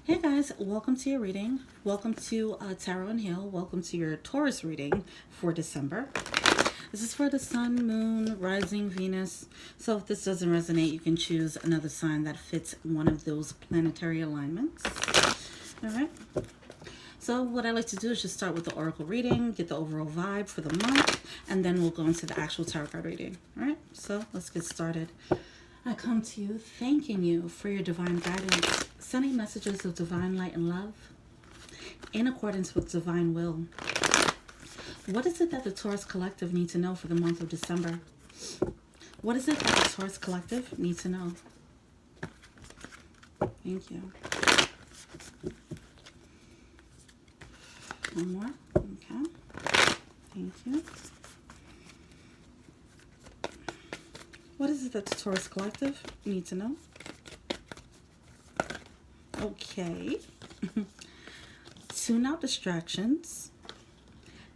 Hey guys, welcome to your reading. Welcome to Tarot and Heal. Welcome to your Taurus reading for December. This is for the Sun, Moon, Rising, Venus. So if this doesn't resonate, you can choose another sign that fits one of those planetary alignments. All right. So what I like to do is just start with the oracle reading, get the overall vibe for the month, and then we'll go into the actual tarot card reading. All right. So let's get started. I come to you thanking you for your divine guidance, sending messages of divine light and love in accordance with divine will. What is it that the Taurus Collective need to know for the month of December? What is it that the Taurus Collective needs to know? Thank you. One more. Okay. Thank you. What is it that the Taurus Collective need to know? Okay. Tune out distractions.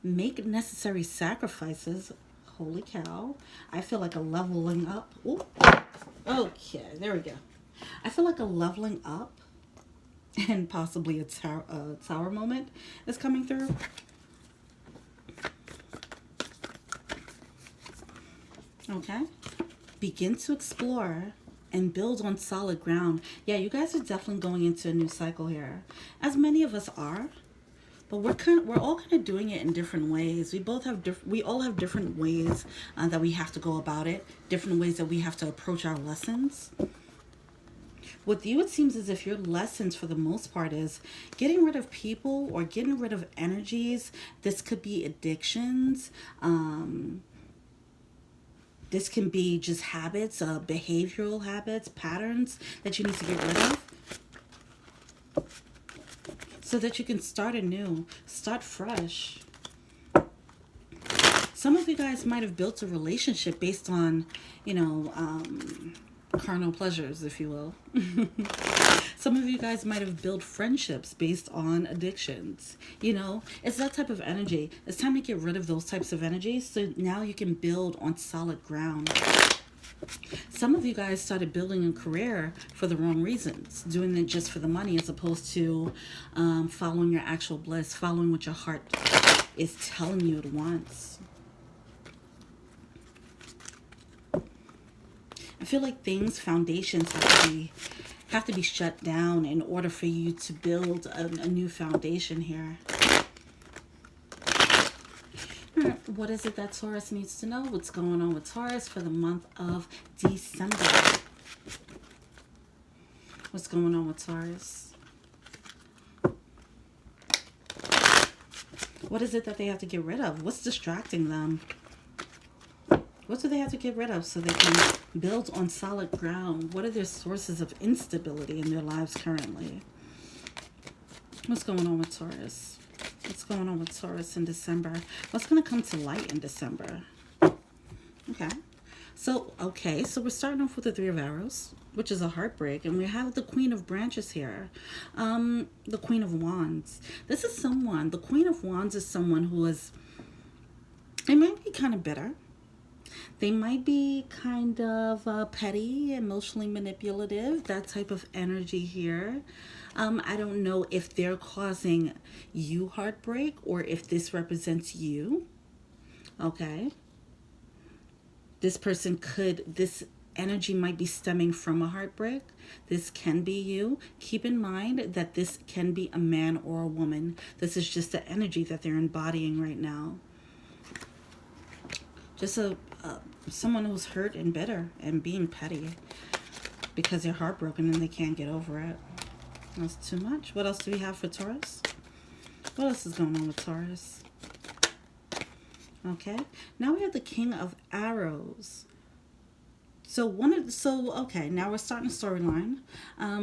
Make necessary sacrifices. Holy cow. I feel like a leveling up. Ooh. Okay, there we go. I feel like a leveling up and possibly a tower moment is coming through. Okay. Begin to explore and build on solid ground. Yeah, you guys are definitely going into a new cycle here, as many of us are. But we're all kind of doing it in different ways. We all have different ways that we have to go about it, different ways that we have to approach our lessons. With you, it seems as if your lessons, for the most part, is getting rid of people or getting rid of energies. This could be addictions. This can be just habits, behavioral habits, patterns that you need to get rid of so that you can start anew, start fresh. Some of you guys might have built a relationship based on, carnal pleasures, if you will. Some of you guys might have built friendships based on addictions. It's that type of energy. It's time to get rid of those types of energies so now you can build on solid ground. Some of you guys started building a career for the wrong reasons, doing it just for the money as opposed to following your actual bliss, following what your heart is telling you it wants. I feel like foundations have to be shut down in order for you to build a new foundation here. All right, what is it that Taurus needs to know? What's going on with Taurus for the month of December? What's going on with Taurus? What is it that they have to get rid of? What's distracting them? What do they have to get rid of so they can build on solid ground? What are their sources of instability in their lives currently? What's going on with Taurus? What's going on with Taurus in December? What's going to come to light in December? Okay. So we're starting off with the Three of Arrows, which is a heartbreak. And we have the Queen of Branches here. The Queen of Wands. This is someone, the Queen of Wands is someone who is, they might be kind of bitter. They might be kind of petty, emotionally manipulative, that type of energy here. I don't know if they're causing you heartbreak or if this represents you. Okay. This energy might be stemming from a heartbreak. This can be you. Keep in mind that this can be a man or a woman. This is just the energy that they're embodying right now. Just someone who's hurt and bitter and being petty because they're heartbroken and they can't get over it. That's too much. What else do we have for Taurus? What else is going on with Taurus? Okay. Now we have the King of Arrows. Okay, now we're starting a storyline.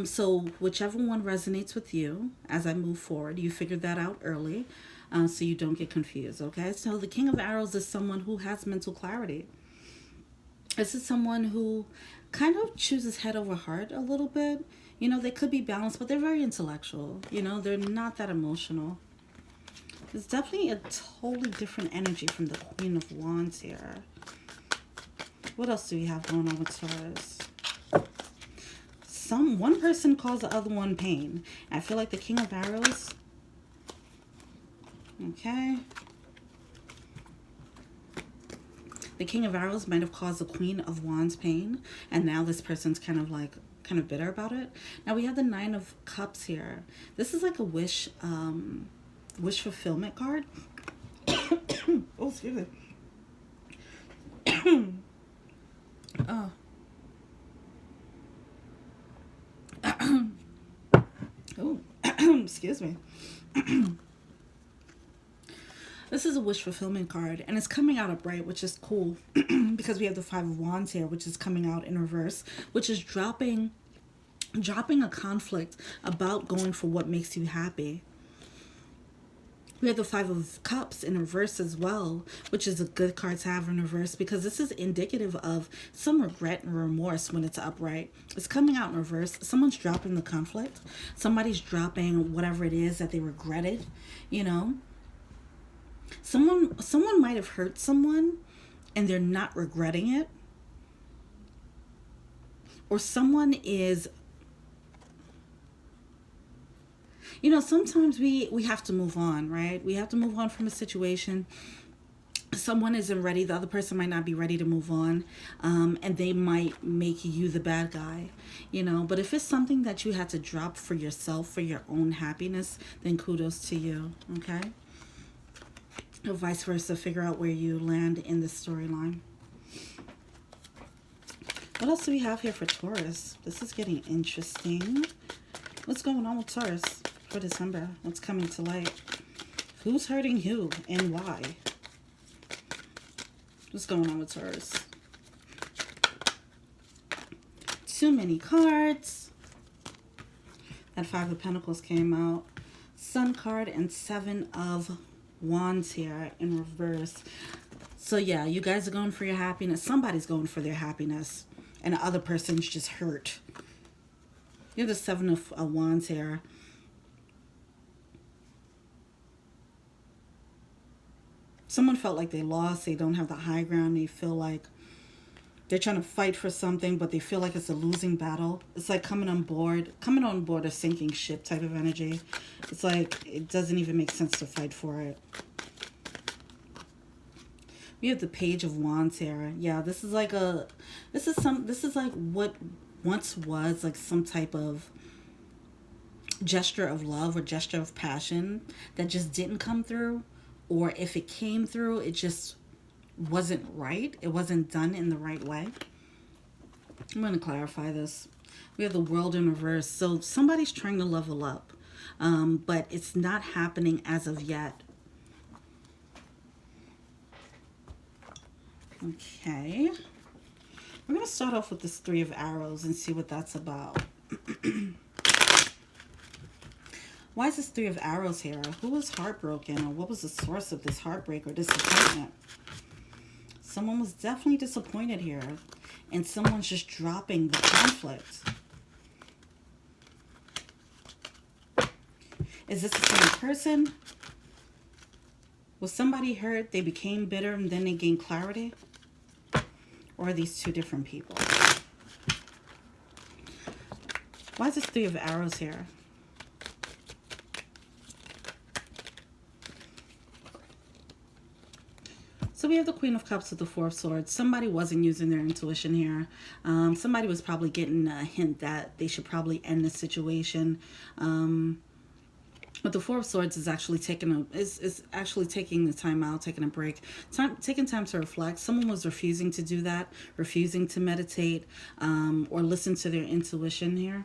So whichever one resonates with you as I move forward, you figured that out early. So you don't get confused, okay? So the King of Arrows is someone who has mental clarity. This is someone who kind of chooses head over heart a little bit. They could be balanced, but they're very intellectual. They're not that emotional. It's definitely a totally different energy from the Queen of Wands here. What else do we have going on with Taurus? one person caused the other one pain. I feel like the King of Arrows. Okay. The King of Arrows might have caused the Queen of Wands pain, and now this person's kind of bitter about it. Now we have the Nine of Cups here. This is like a wish fulfillment card. Oh, excuse me. Oh. Oh, excuse me. This is a wish fulfillment card, and it's coming out upright, which is cool because we have the Five of Wands here, which is coming out in reverse, which is dropping a conflict about going for what makes you happy. We have the Five of Cups in reverse as well, which is a good card to have in reverse because this is indicative of some regret and remorse when it's upright. It's coming out in reverse. Someone's dropping the conflict. Somebody's dropping whatever it is that they regretted, you know. Someone might have hurt someone and they're not regretting it. Or someone is, you know, sometimes we have to move on, right? We have to move on from a situation. Someone isn't ready. The other person might not be ready to move on. And they might make you the bad guy, you know. But if it's something that you had to drop for yourself, for your own happiness, then kudos to you, okay? Or vice versa, figure out where you land in this storyline. What else do we have here for Taurus? This is getting interesting. What's going on with Taurus for December? What's coming to light? Who's hurting who and why? What's going on with Taurus? Too many cards. That Five of Pentacles came out. Sun card and Seven of Wands here in reverse. So yeah, you guys are going for your happiness. Somebody's going for their happiness, and the other person's just hurt. You have the Seven of Wands here. Someone felt like they lost. They don't have the high ground. They feel like they're trying to fight for something, but they feel like it's a losing battle. It's like coming on board a sinking ship type of energy. It's like it doesn't even make sense to fight for it. We have the Page of Wands here. Yeah, this is like what once was like some type of gesture of love or gesture of passion that just didn't come through, or if it came through, it just wasn't right. It wasn't done in the right way. I'm going to clarify this. We have the World in reverse. So somebody's trying to level up, but it's not happening as of yet. Okay. We're going to start off with this Three of Arrows and see what that's about. Why is this Three of Arrows here? Who was heartbroken, or what was the source of this heartbreak or disappointment? Someone was definitely disappointed here, and someone's just dropping the conflict. Is this the same person? Was somebody hurt, they became bitter, and then they gained clarity? Or are these two different people? Why is this Three of Arrows here? So we have the Queen of Cups with the Four of Swords. Somebody wasn't using their intuition here. Somebody was probably getting a hint that they should probably end the situation. But the Four of Swords is actually taking the time out, taking a break, taking time to reflect. Someone was refusing to do that, refusing to meditate, or listen to their intuition here.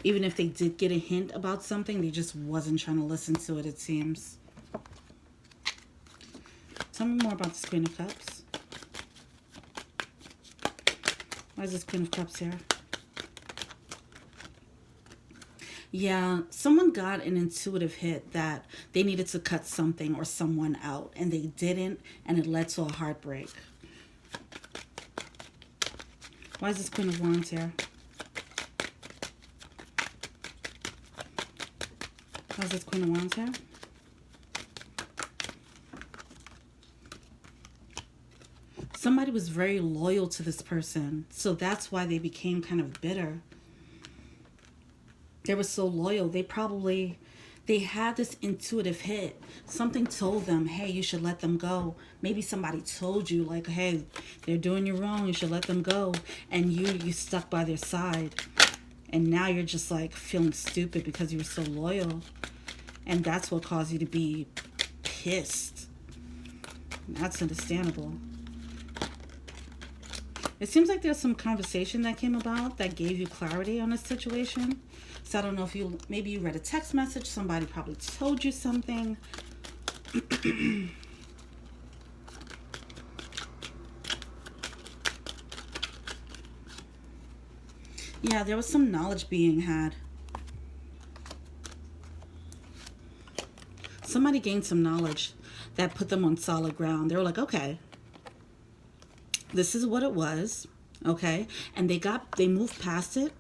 Even if they did get a hint about something, they just wasn't trying to listen to it, it seems. Tell me more about this Queen of Cups. Why is this Queen of Cups here? Yeah, someone got an intuitive hit that they needed to cut something or someone out, and they didn't, and it led to a heartbreak. Why is this Queen of Wands here? Why is this Queen of Wands here? Somebody was very loyal to this person. So that's why they became kind of bitter. They were so loyal. They had this intuitive hit. Something told them, hey, you should let them go. Maybe somebody told you, like, hey, they're doing you wrong. You should let them go. And you stuck by their side. And now you're just like feeling stupid because you were so loyal. And that's what caused you to be pissed. That's understandable. It seems like there's some conversation that came about that gave you clarity on this situation. So I don't know if maybe you read a text message. Somebody probably told you something. Yeah, there was some knowledge being had. Somebody gained some knowledge that put them on solid ground. They were like, okay, this is what it was, okay? And they moved past it.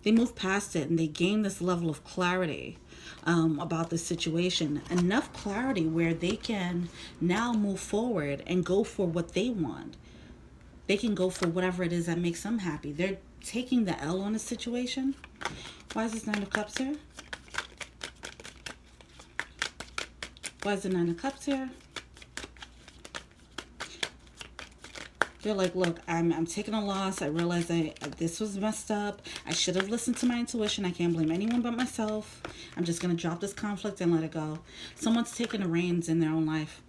They moved past it and they gained this level of clarity about the situation. Enough clarity where they can now move forward and go for what they want. They can go for whatever it is that makes them happy. They're taking the L on the situation. Why is this Nine of Cups here? Why is the Nine of Cups here? They're like, look, I'm taking a loss. I realize this was messed up. I should have listened to my intuition. I can't blame anyone but myself. I'm just going to drop this conflict and let it go. Someone's taking the reins in their own life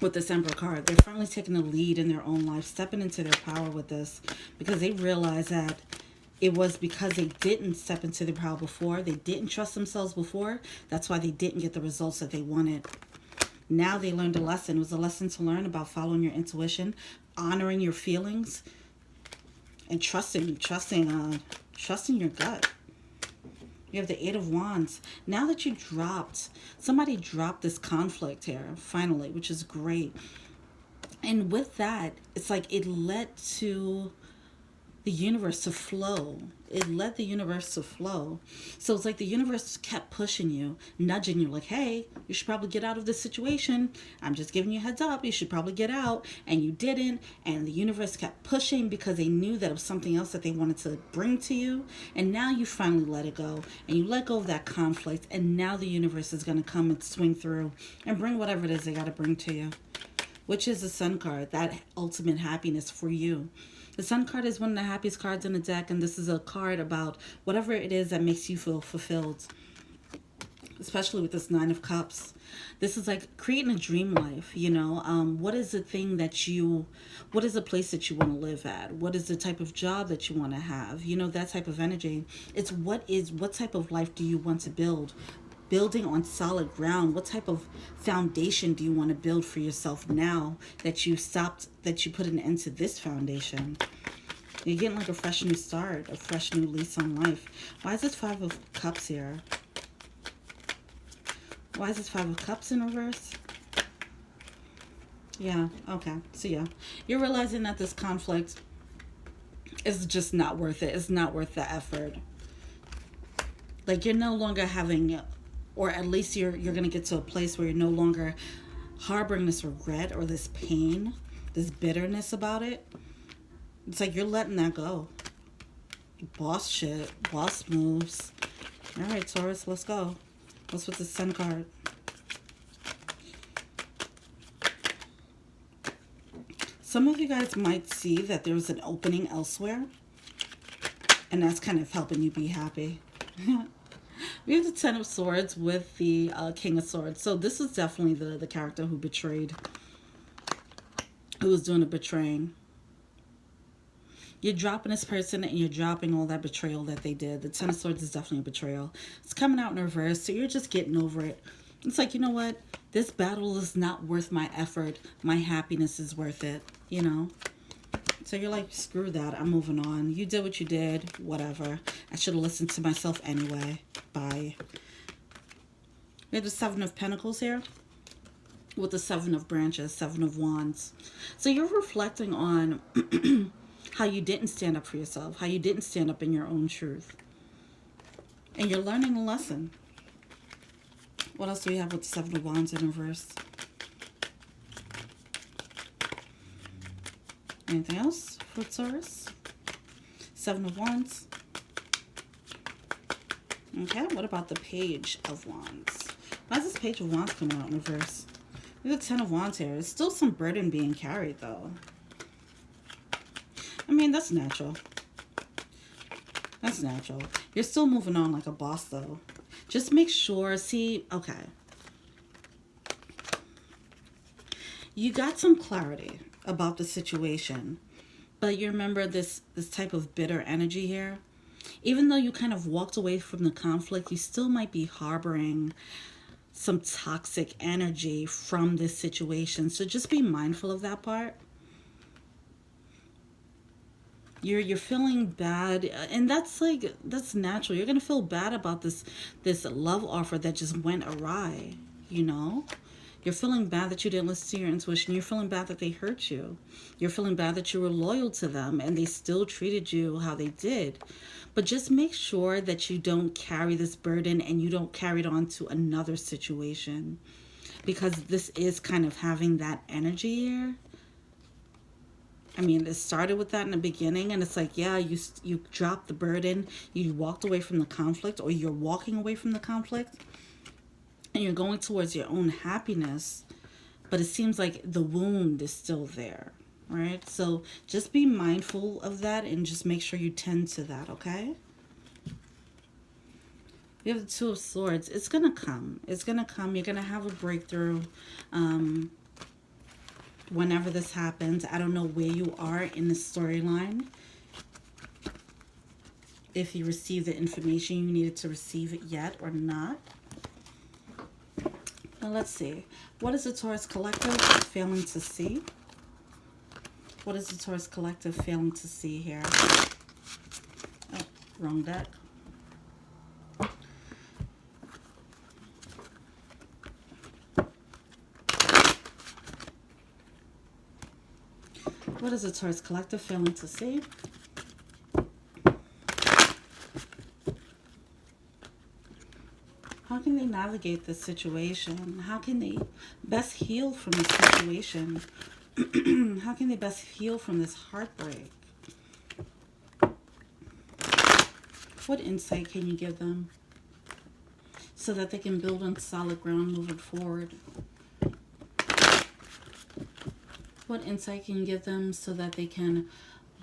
with this Emperor card. They're finally taking the lead in their own life, stepping into their power with this because they realize that it was because they didn't step into their power before. They didn't trust themselves before. That's why they didn't get the results that they wanted. Now they learned a lesson. It was a lesson to learn about following your intuition, honoring your feelings, and trusting your gut. You have the Eight of Wands. Now that somebody dropped this conflict here, finally, which is great. And with that, it's like it led to the universe to flow. It led the universe to flow. So it's like the universe kept pushing you, nudging you, like, hey, you should probably get out of this situation. I'm just giving you a heads up. You should probably get out. And you didn't. And the universe kept pushing because they knew that it was something else that they wanted to bring to you. And now you finally let it go. And you let go of that conflict. And now the universe is going to come and swing through and bring whatever it is they got to bring to you, which is the Sun card, that ultimate happiness for you. The Sun card is one of the happiest cards in the deck, and this is a card about whatever it is that makes you feel fulfilled, especially with this Nine of Cups. This is like creating a dream life, you know. What is the thing what is the place that you want to live at? What is the type of job that you want to have? You know, that type of energy. It's what type of life do you want to build? Building on solid ground. What type of foundation do you want to build for yourself now that you put an end to this foundation? You're getting like a fresh new start, a fresh new lease on life. Why is this Five of Cups here? Why is this Five of Cups in reverse? Yeah, okay. So yeah, you're realizing that this conflict is just not worth it. It's not worth the effort. Like you're no longer having, or at least you're going to get to a place where you're no longer harboring this regret or this pain, this bitterness about it. It's like you're letting that go. Boss shit, boss moves. All right, Taurus, let's go. What's with the Sun card? Some of you guys might see that there's an opening elsewhere, and that's kind of helping you be happy. We have the Ten of Swords with the King of Swords. So this is definitely the character who betrayed, who was doing the betraying. You're dropping this person and you're dropping all that betrayal that they did. The Ten of Swords is definitely a betrayal. It's coming out in reverse, so you're just getting over it. It's like, you know what? This battle is not worth my effort. My happiness is worth it, you know? So you're like, screw that. I'm moving on. You did what you did. Whatever. I should have listened to myself anyway. Bye. We have the Seven of Pentacles here with the Seven of Branches, Seven of Wands. So you're reflecting on how you didn't stand up for yourself, how you didn't stand up in your own truth. And you're learning a lesson. What else do we have with the Seven of Wands in reverse? Anything else for Taurus? Seven of Wands. Okay, what about the Page of Wands? Why is this Page of Wands coming out in reverse? There's a Ten of Wands here. There's still some burden being carried, though. I mean, that's natural. That's natural. You're still moving on like a boss, though. Just make sure, see, okay. You got some clarity about the situation, but you remember this type of bitter energy here. Even though you kind of walked away from the conflict, you still might be harboring some toxic energy from this situation. So just be mindful of that part. You're feeling bad, and that's natural. You're gonna feel bad about this love offer that just went awry, you know? You're feeling bad that you didn't listen to your intuition. You're feeling bad that they hurt you. You're feeling bad that you were loyal to them and they still treated you how they did. But just make sure that you don't carry this burden and you don't carry it on to another situation, because this is kind of having that energy here. I mean, it started with that in the beginning, and it's like, yeah, you dropped the burden, you walked away from the conflict, or you're walking away from the conflict, and you're going towards your own happiness, but it seems like the wound is still there, right? So just be mindful of that and just make sure you tend to that, okay? You have the Two of Swords. It's going to come. It's going to come. You're going to have a breakthrough whenever this happens. I don't know where you are in the storyline. If you received the information you needed to receive it yet or not. Now let's see. What is the Taurus Collective failing to see? What is the Taurus Collective failing to see here? Oh, wrong deck. What is the Taurus Collective failing to see? How can they navigate this situation? How can they best heal from this situation? How can they best heal from this heartbreak? What insight can you give them so that they can build on solid ground moving forward? What insight can you give them so that they can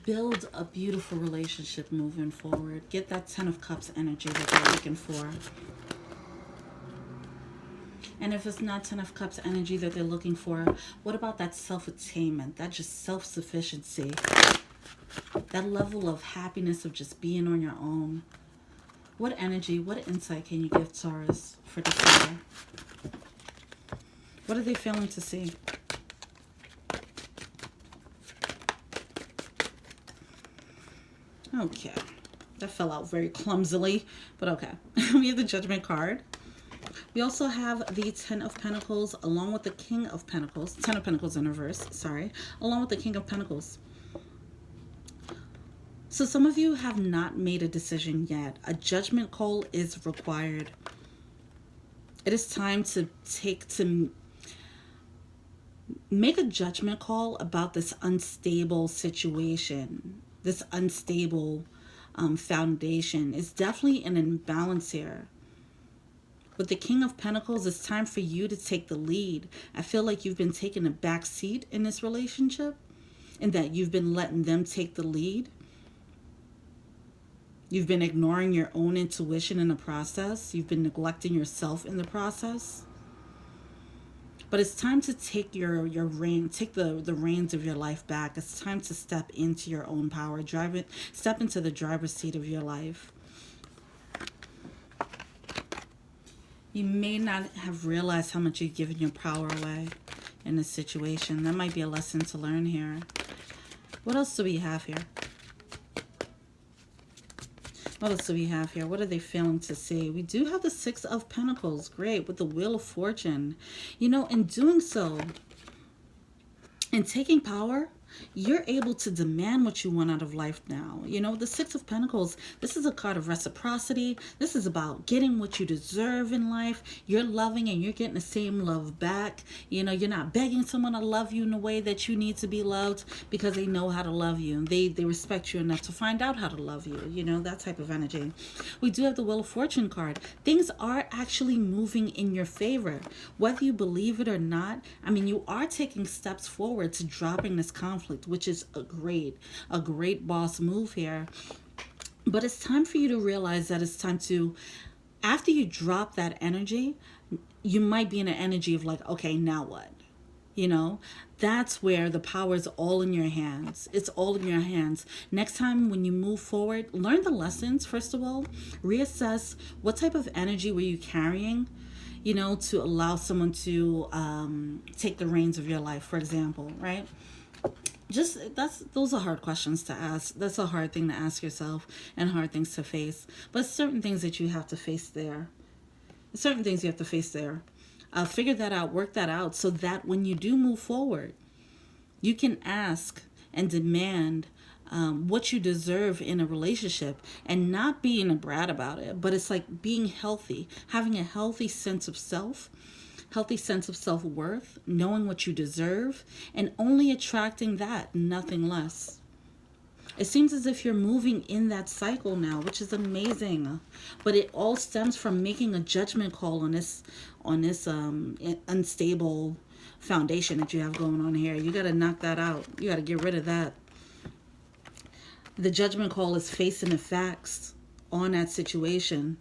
build a beautiful relationship moving forward? Get that Ten of Cups energy that they're looking for. And if it's not Ten of Cups energy that they're looking for, what about that self-attainment, that just self-sufficiency, that level of happiness of just being on your own? What energy, what insight can you give Taurus for December? What are they failing to see? Okay, that fell out very clumsily, but okay. We have the Judgment card. We also have the Ten of Pentacles along with the King of Pentacles. Ten of Pentacles in reverse, sorry. Along with the King of Pentacles. So some of you have not made a decision yet. A judgment call is required. It is time to make a judgment call about this unstable situation. This unstable foundation is definitely an imbalance here. With the King of Pentacles, it's time for you to take the lead. I feel like you've been taking a back seat in this relationship and that you've been letting them take the lead. You've been ignoring your own intuition in the process. You've been neglecting yourself in the process. But it's time to take your reign, take the reins of your life back. It's time to step into your own power. Step into the driver's seat of your life. You may not have realized how much you've given your power away in this situation. That might be a lesson to learn here. What else do we have here? What else do we have here? What are they failing to see? We do have the Six of Pentacles. Great. With the Wheel of Fortune. You know, in doing so, in taking power, You're able to demand what you want out of life now. You know, the Six of Pentacles, this is a card of reciprocity. This is about getting what you deserve in life. You're loving and you're getting the same love back. You know, you're not begging someone to love you in the way that you need to be loved, because they know how to love you. They respect you enough to find out how to love you. You know, that type of energy. We do have the Wheel of Fortune card. Things are actually moving in your favor. Whether you believe it or not, I mean, you are taking steps forward to dropping this conflict, which is a great boss move here. But it's time for you to realize that it's time to, after you drop that energy, you might be in an energy of like, okay, now what? You know, that's where the power is all in your hands. It's all in your hands. Next time when you move forward, learn the lessons, first of all. Reassess what type of energy were you carrying, you know, to allow someone to take the reins of your life, for example, right? Those are hard questions to ask. That's a hard thing to ask yourself and hard things to face. But certain things that you have to face there. Certain things you have to face there. Figure that out, work that out, so that when you do move forward, you can ask and demand what you deserve in a relationship, and not being a brat about it, but it's like being healthy, having a healthy sense of self, healthy sense of self-worth, knowing what you deserve, and only attracting that, nothing less. It seems as if you're moving in that cycle now, which is amazing. But it all stems from making a judgment call on this unstable foundation that you have going on here. You got to knock that out. You got to get rid of that. The judgment call is facing the facts on that situation.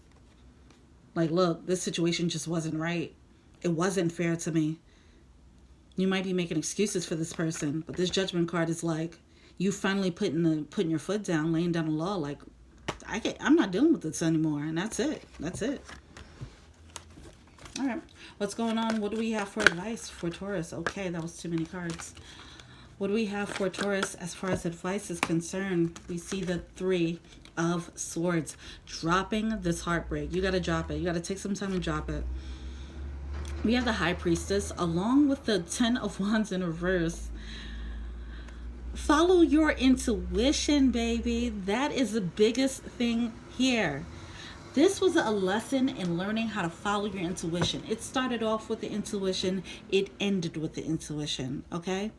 Like, look, this situation just wasn't right. It wasn't fair to me. You might be making excuses for this person, but this judgment card is like, you finally putting your foot down, laying down the law, like, I'm not dealing with this anymore, and that's it. That's it. All right. What's going on? What do we have for advice for Taurus? Okay, that was too many cards. What do we have for Taurus as far as advice is concerned? We see the Three of Swords. Dropping this heartbreak. You got to drop it. You got to take some time to drop it. We have the High Priestess along with the Ten of Wands in reverse. Follow your intuition, baby. That is the biggest thing here. This was a lesson in learning how to follow your intuition. It started off with the intuition. It ended with the intuition, okay?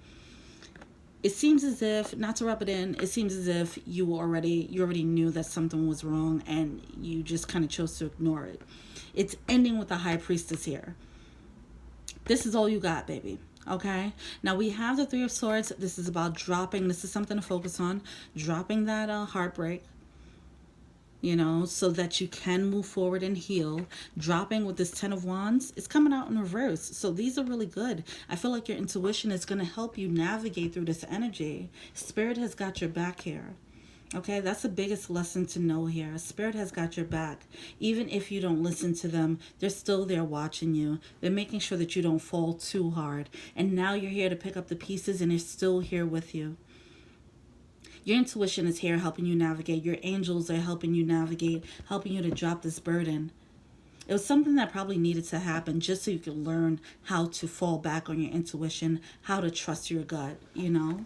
It seems as if, not to rub it in, it seems as if you already knew that something was wrong and you just kind of chose to ignore it. It's ending with the High Priestess here. This is all you got, baby. Okay, now we have the Three of Swords. This is about dropping. This is something to focus on. Dropping that heartbreak, you know, so that you can move forward and heal. Dropping with this Ten of Wands. It's coming out in reverse. So these are really good. I feel like your intuition is going to help you navigate through this energy. Spirit has got your back here. Okay, that's the biggest lesson to know here. Spirit has got your back. Even if you don't listen to them, they're still there watching you. They're making sure that you don't fall too hard. And now you're here to pick up the pieces, and they're still here with you. Your intuition is here helping you navigate. Your angels are helping you navigate, helping you to drop this burden. It was something that probably needed to happen just so you could learn how to fall back on your intuition, how to trust your gut, you know?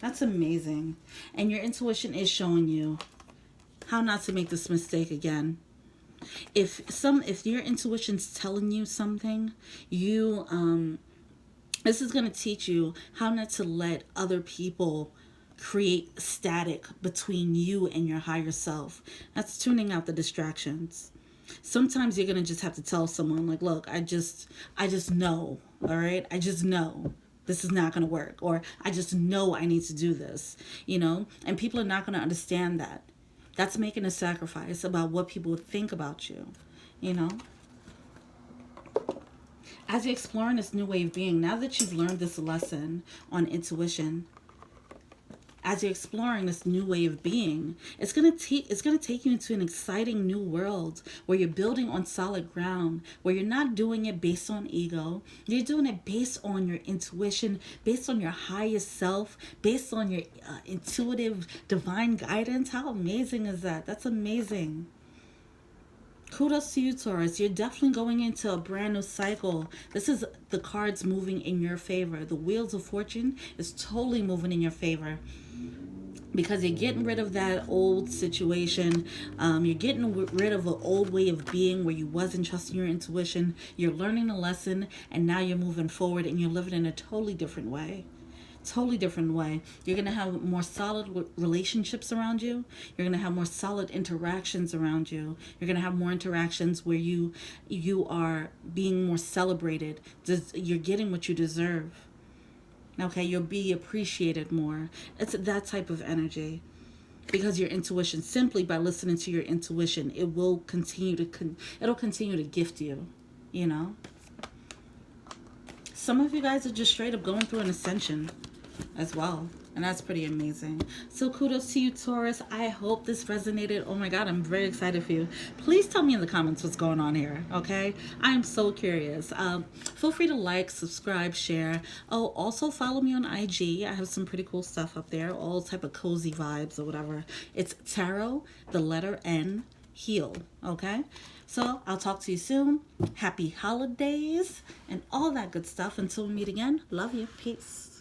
That's amazing. And your intuition is showing you how not to make this mistake again. If your intuition's telling you something, this is going to teach you how not to let other people create static between you and your higher self. That's tuning out the distractions. Sometimes you're going to just have to tell someone like, look, I just know, all right? I just know. This is not going to work, or I just know I need to do this, you know, and people are not going to understand that. That's making a sacrifice about what people think about you, you know. As you're exploring this new way of being, now that you've learned this lesson on intuition, as you're exploring this new way of being, it's gonna take you into an exciting new world where you're building on solid ground, where you're not doing it based on ego. You're doing it based on your intuition, based on your highest self, based on your intuitive divine guidance. How amazing is that? That's amazing. Kudos to you, Taurus. You're definitely going into a brand new cycle. This is the cards moving in your favor. The wheels of fortune is totally moving in your favor, because you're getting rid of that old situation. You're getting rid of an old way of being where you wasn't trusting your intuition. You're learning a lesson, and now you're moving forward, and you're living in a totally different way. Totally different way. You're going to have more solid relationships around you. You're going to have more solid interactions around you. You're going to have more interactions where you are being more celebrated. You're getting what you deserve. Okay, you'll be appreciated more. It's that type of energy, because your intuition, simply by listening to your intuition, it will continue to it'll continue to gift you, you know. Some of you guys are just straight up going through an ascension as well, and that's pretty amazing. So kudos to you, Taurus. I hope this resonated. Oh my god, I'm very excited for you. Please tell me in the comments what's going on here, okay? I'm so curious. Feel free to like, subscribe, share. Oh, also follow me on IG. I have some pretty cool stuff up there, all type of cozy vibes or whatever. It's tarot, the letter N, heal, okay? So I'll talk to you soon. Happy holidays and all that good stuff. Until we meet again, love you. Peace.